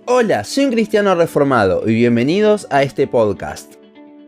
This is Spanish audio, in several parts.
Hola, soy un cristiano reformado y bienvenidos a este podcast.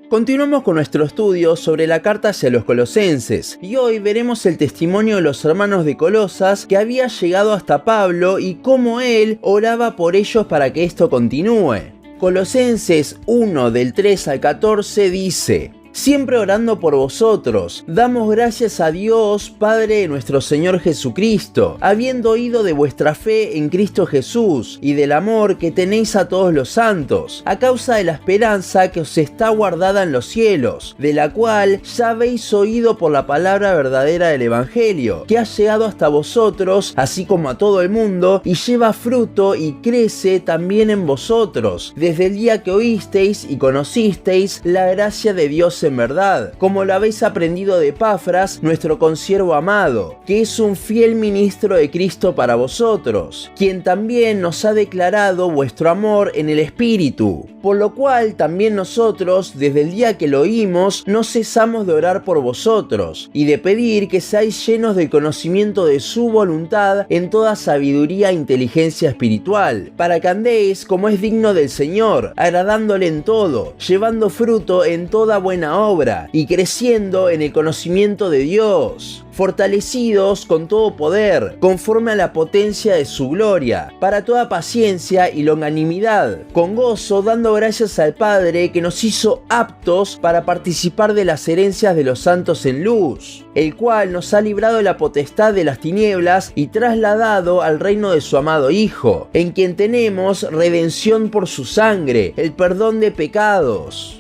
Continuamos con nuestro estudio sobre la carta hacia los colosenses y hoy veremos el testimonio de los hermanos de Colosas que había llegado hasta Pablo y cómo él oraba por ellos para que esto continúe. Colosenses 1 del 3 al 14 dice: siempre orando por vosotros, damos gracias a Dios, Padre de nuestro Señor Jesucristo, habiendo oído de vuestra fe en Cristo Jesús y del amor que tenéis a todos los santos, a causa de la esperanza que os está guardada en los cielos, de la cual ya habéis oído por la palabra verdadera del Evangelio, que ha llegado hasta vosotros, así como a todo el mundo, y lleva fruto y crece también en vosotros, desde el día que oísteis y conocisteis la gracia de Dios en verdad, como lo habéis aprendido de Epafras, nuestro consiervo amado, que es un fiel ministro de Cristo para vosotros, quien también nos ha declarado vuestro amor en el Espíritu, por lo cual también nosotros, desde el día que lo oímos, no cesamos de orar por vosotros, y de pedir que seáis llenos del conocimiento de su voluntad en toda sabiduría e inteligencia espiritual, para que andéis como es digno del Señor, agradándole en todo, llevando fruto en toda buena obra y creciendo en el conocimiento de Dios, fortalecidos con todo poder, conforme a la potencia de su gloria, para toda paciencia y longanimidad, con gozo dando gracias al Padre que nos hizo aptos para participar de las herencias de los santos en luz, el cual nos ha librado de la potestad de las tinieblas y trasladado al reino de su amado Hijo, en quien tenemos redención por su sangre, el perdón de pecados.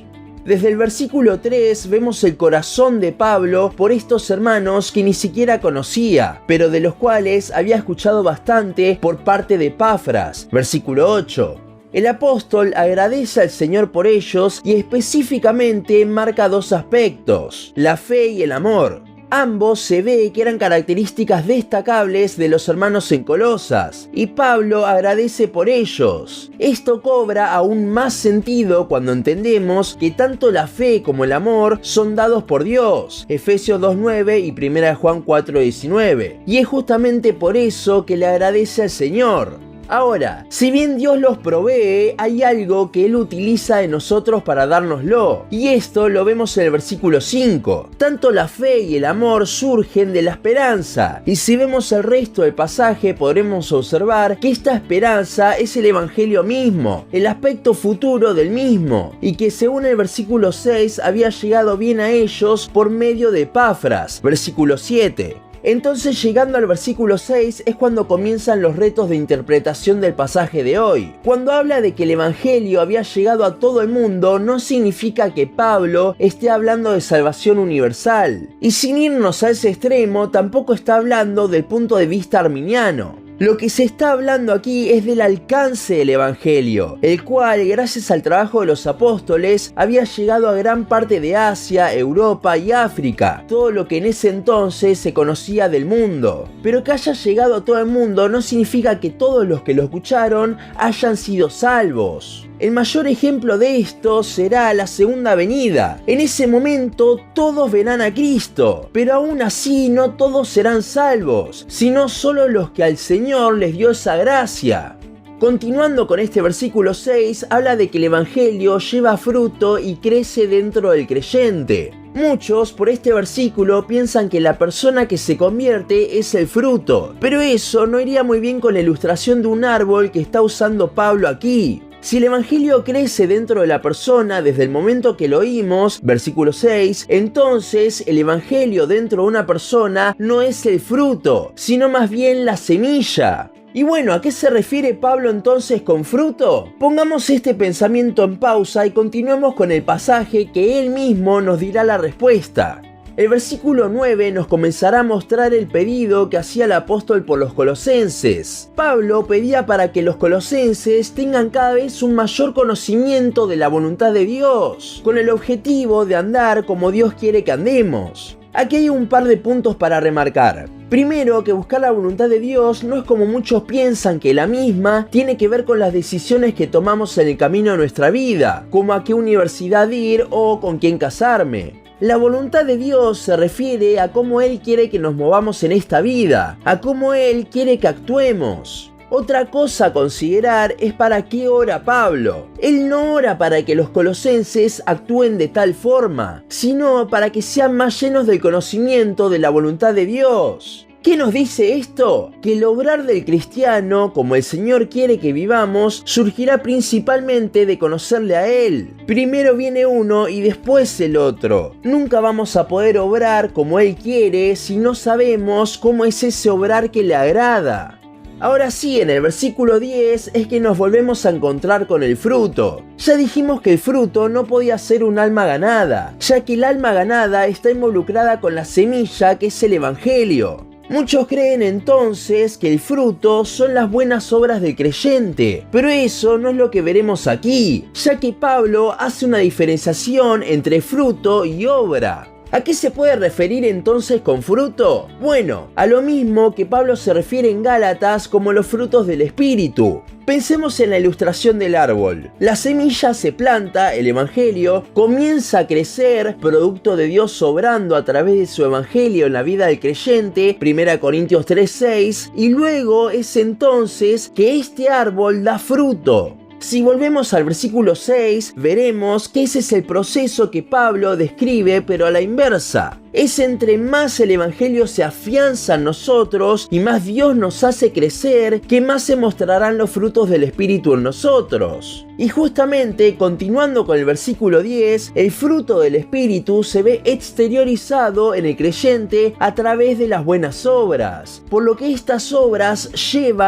Desde el versículo 3 vemos el corazón de Pablo por estos hermanos que ni siquiera conocía, pero de los cuales había escuchado bastante por parte de Epafras. Versículo 8. El apóstol agradece al Señor por ellos y específicamente marca dos aspectos: la fe y el amor. Ambos se ve que eran características destacables de los hermanos en Colosas, y Pablo agradece por ellos. Esto cobra aún más sentido cuando entendemos que tanto la fe como el amor son dados por Dios, Efesios 2:9 y 1 Juan 4:19, y es justamente por eso que le agradece al Señor. Ahora, si bien Dios los provee, hay algo que Él utiliza de nosotros para dárnoslo, y esto lo vemos en el versículo 5. Tanto la fe y el amor surgen de la esperanza, y si vemos el resto del pasaje podremos observar que esta esperanza es el Evangelio mismo, el aspecto futuro del mismo, y que según el versículo 6 había llegado bien a ellos por medio de Epafras, versículo 7. Entonces, llegando al versículo 6 es cuando comienzan los retos de interpretación del pasaje de hoy. Cuando habla de que el Evangelio había llegado a todo el mundo, no significa que Pablo esté hablando de salvación universal. Y sin irnos a ese extremo, tampoco está hablando del punto de vista arminiano. Lo que se está hablando aquí es del alcance del Evangelio, el cual, gracias al trabajo de los apóstoles, había llegado a gran parte de Asia, Europa y África, todo lo que en ese entonces se conocía del mundo. Pero que haya llegado a todo el mundo no significa que todos los que lo escucharon hayan sido salvos. El mayor ejemplo de esto será la segunda venida. En ese momento todos verán a Cristo, pero aún así no todos serán salvos, sino solo los que al Señor les dio esa gracia. Continuando con este versículo 6, habla de que el Evangelio lleva fruto y crece dentro del creyente. Muchos por este versículo piensan que la persona que se convierte es el fruto, pero eso no iría muy bien con la ilustración de un árbol que está usando Pablo aquí. Si el Evangelio crece dentro de la persona desde el momento que lo oímos, versículo 6, entonces el Evangelio dentro de una persona no es el fruto, sino más bien la semilla. Y bueno, ¿a qué se refiere Pablo entonces con fruto? Pongamos este pensamiento en pausa y continuemos con el pasaje que él mismo nos dirá la respuesta. El versículo 9 nos comenzará a mostrar el pedido que hacía el apóstol por los colosenses. Pablo pedía para que los colosenses tengan cada vez un mayor conocimiento de la voluntad de Dios, con el objetivo de andar como Dios quiere que andemos. Aquí hay un par de puntos para remarcar. Primero, que buscar la voluntad de Dios no es como muchos piensan que la misma tiene que ver con las decisiones que tomamos en el camino de nuestra vida, como a qué universidad ir o con quién casarme. La voluntad de Dios se refiere a cómo Él quiere que nos movamos en esta vida, a cómo Él quiere que actuemos. Otra cosa a considerar es para qué ora Pablo. Él no ora para que los colosenses actúen de tal forma, sino para que sean más llenos del conocimiento de la voluntad de Dios. ¿Qué nos dice esto? Que el obrar del cristiano, como el Señor quiere que vivamos, surgirá principalmente de conocerle a Él. Primero viene uno y después el otro. Nunca vamos a poder obrar como Él quiere si no sabemos cómo es ese obrar que le agrada. Ahora sí, en el versículo 10 es que nos volvemos a encontrar con el fruto. Ya dijimos que el fruto no podía ser un alma ganada, ya que el alma ganada está involucrada con la semilla que es el Evangelio. Muchos creen entonces que el fruto son las buenas obras del creyente, pero eso no es lo que veremos aquí, ya que Pablo hace una diferenciación entre fruto y obra. ¿A qué se puede referir entonces con fruto? Bueno, a lo mismo que Pablo se refiere en Gálatas como los frutos del Espíritu. Pensemos en la ilustración del árbol. La semilla se planta, el Evangelio, comienza a crecer, producto de Dios obrando a través de su Evangelio en la vida del creyente, 1 Corintios 3:6, y luego es entonces que este árbol da fruto. Si volvemos al versículo 6, veremos que ese es el proceso que Pablo describe, pero a la inversa. Es entre más el Evangelio se afianza en nosotros y más Dios nos hace crecer, que más se mostrarán los frutos del Espíritu en nosotros. Y justamente, continuando con el versículo 10, el fruto del Espíritu se ve exteriorizado en el creyente a través de las buenas obras, por lo que estas obras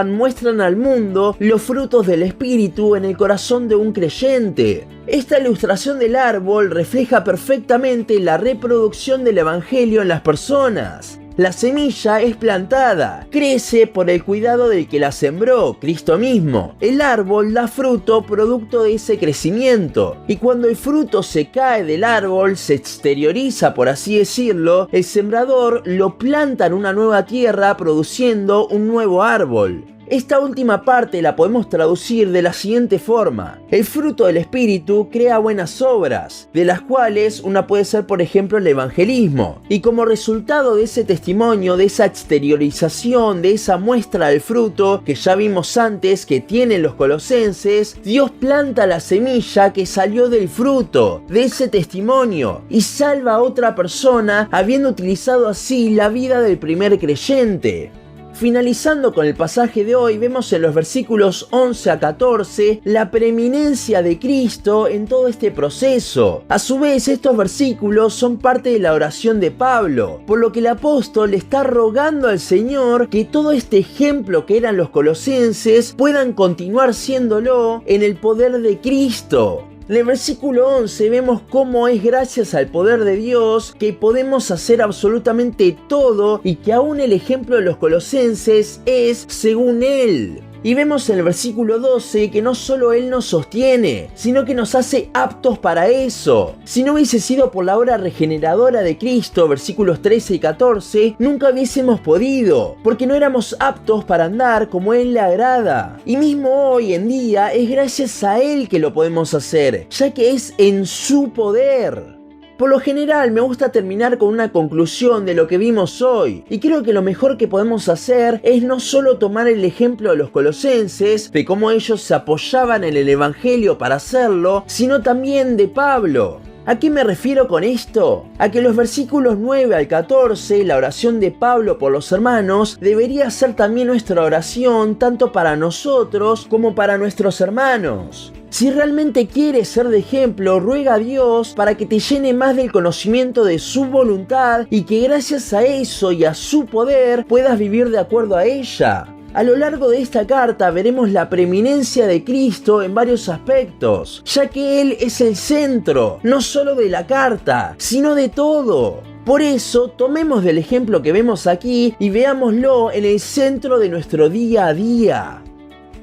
muestran al mundo los frutos del Espíritu en el corazón de un creyente. Esta ilustración del árbol refleja perfectamente la reproducción del Evangelio en las personas. La semilla es plantada, crece por el cuidado del que la sembró, Cristo mismo. El árbol da fruto producto de ese crecimiento, y cuando el fruto se cae del árbol, se exterioriza, por así decirlo, el sembrador lo planta en una nueva tierra produciendo un nuevo árbol. Esta última parte la podemos traducir de la siguiente forma: el fruto del Espíritu crea buenas obras, de las cuales una puede ser, por ejemplo, el evangelismo. Y como resultado de ese testimonio, de esa exteriorización, de esa muestra del fruto que ya vimos antes que tienen los colosenses, Dios planta la semilla que salió del fruto, de ese testimonio, y salva a otra persona, habiendo utilizado así la vida del primer creyente. Finalizando con el pasaje de hoy, vemos en los versículos 11 a 14 la preeminencia de Cristo en todo este proceso. A su vez, estos versículos son parte de la oración de Pablo, por lo que el apóstol está rogando al Señor que todo este ejemplo que eran los colosenses puedan continuar siéndolo en el poder de Cristo. En el versículo 11 vemos cómo es gracias al poder de Dios que podemos hacer absolutamente todo y que aún el ejemplo de los colosenses es según Él. Y vemos en el versículo 12 que no solo Él nos sostiene, sino que nos hace aptos para eso. Si no hubiese sido por la obra regeneradora de Cristo, versículos 13 y 14, nunca hubiésemos podido, porque no éramos aptos para andar como Él le agrada. Y mismo hoy en día es gracias a Él que lo podemos hacer, ya que es en su poder. Por lo general me gusta terminar con una conclusión de lo que vimos hoy, y creo que lo mejor que podemos hacer es no solo tomar el ejemplo de los colosenses, de cómo ellos se apoyaban en el Evangelio para hacerlo, sino también de Pablo. ¿A qué me refiero con esto? A que los versículos 9 al 14, la oración de Pablo por los hermanos, debería ser también nuestra oración tanto para nosotros como para nuestros hermanos. Si realmente quieres ser de ejemplo, ruega a Dios para que te llene más del conocimiento de su voluntad y que gracias a eso y a su poder puedas vivir de acuerdo a ella. A lo largo de esta carta veremos la preeminencia de Cristo en varios aspectos, ya que Él es el centro, no solo de la carta, sino de todo. Por eso, tomemos del ejemplo que vemos aquí y veámoslo en el centro de nuestro día a día.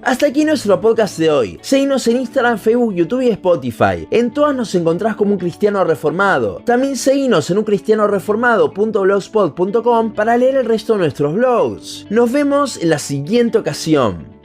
Hasta aquí nuestro podcast de hoy. Seguinos en Instagram, Facebook, YouTube y Spotify. En todas nos encontrás como Un Cristiano Reformado. También seguinos en uncristianoreformado.blogspot.com para leer el resto de nuestros blogs. Nos vemos en la siguiente ocasión.